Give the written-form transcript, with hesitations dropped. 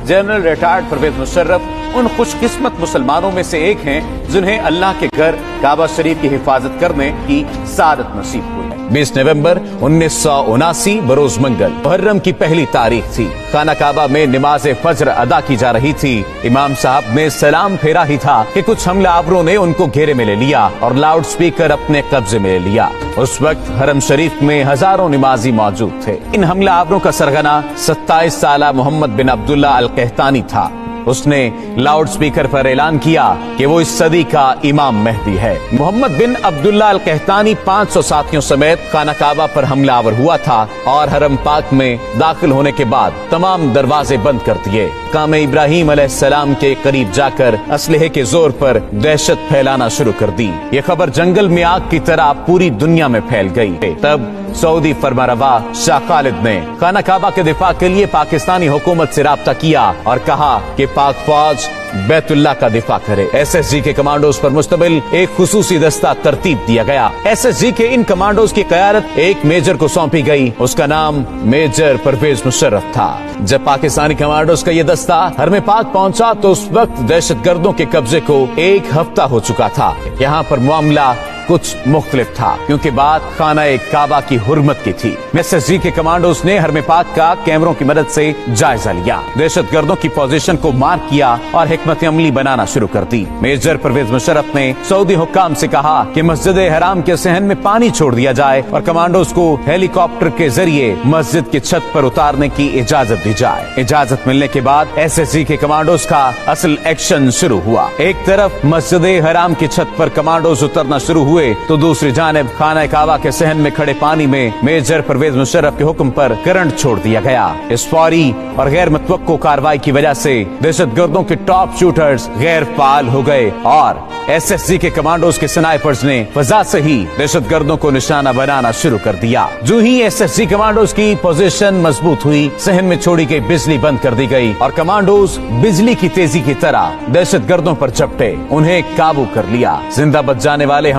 General retired Parvez Musharraf उन खुशकिस्मत मुसलमानों में से एक हैं जिन्हें अल्लाह के घर काबा शरीफ की हिफाजत करने की सादत नसीब हुई है। 20 नवंबर 1979 बरोज मंगल मुहर्रम की पहली तारीख थी। खाना काबा में नमाज फज्र अदा की जा रही थी। इमाम साहब ने सलाम फेरा ही था कि कुछ हमलावरों ने उनको घेरे में ले लिया और लाउड स्पीकर अपने कब्जे में ले लिया। उस वक्त हरम शरीफ में हजारों नमाजी मौजूद थे। इन हमलावरों का सरगना 27 साला मोहम्मद बिन अब्दुल्ला अल कहतानी था। उसने लाउड स्पीकर पर ऐलान किया कि वो इस सदी का इमाम मेहदी है। मोहम्मद बिन अब्दुल्ला अल कहतानी 500 साथियों समेत खाना काबा पर हमलावर हुआ था और हरम पाक में दाखिल होने के बाद तमाम दरवाजे बंद कर दिए। काम इब्राहिम अलैहिस्सलाम के करीब जाकर असलहे के जोर पर दहशत फैलाना शुरू कर दी। ये खबर जंगल में आग की तरह पूरी दुनिया में फैल गई। तब सऊदी फरमारवा शाह खालिद ने खाना काबा के दिफा के लिए पाकिस्तानी हुकूमत से राब्ता किया और कहा कि पाक फौज बैतुल्लाह का दिफा करे। एसएसजी के कमांडोज पर मुश्तमिल एक खुसूसी दस्ता तरतीब दिया गया। एसएसजी के इन कमांडोज की क़यादत एक मेजर को सौंपी गई। उसका नाम मेजर परवेज मुशर्रफ था। जब पाकिस्तानी कमांडोज का ये दस्ता हरम पाक पहुंचा तो उस वक्त दहशतगर्दों के कब्जे को 1 हफ्ता हो चुका था। यहाँ पर मामला कुछ मुख्तलिफ था क्योंकि बात खाना काबा की हुर्मत की थी। एसएसजी के कमांडोज ने हरम पाक का कैमरों की मदद से जायजा लिया, दहशतगर्दों की पोजीशन को मार्क किया और हिकमत अमली बनाना शुरू कर दी। मेजर परवेज मुशर्रफ ने सऊदी हुक्काम से कहा कि मस्जिद हराम के सहन में पानी छोड़ दिया जाए और कमांडोज को हेलीकॉप्टर के जरिए मस्जिद की छत पर उतारने की इजाजत दी जाए। इजाजत मिलने के बाद एसएसजी के कमांडोज का असल एक्शन शुरू हुआ। एक तरफ मस्जिद हराम की छत पर कमांडोज उतरना शुरू हुए तो दूसरी जानिब खाना काबा के सहन में खड़े पानी में मेजर परवेज मुशर्रफ के हुक्म पर करंट छोड़ दिया गया। इस फौरी और गैर मुतवक्को कार्रवाई की वजह से दहशतगर्दों के टॉप शूटर्स गैर फाल हो गए और एसएसजी के कमांडोज के स्नाइपर्स ने फजा से ही दहशतगर्दों को निशाना बनाना शुरू कर दिया। जो ही एसएसजी कमांडोज की पोजीशन मजबूत हुई, सहन में छोड़ी गई बिजली बंद कर दी गई और कमांडोज बिजली की तेजी की तरह दहशतगर्दों पर झपटे, उन्हें काबू कर लिया। जिंदा बच जाने वाले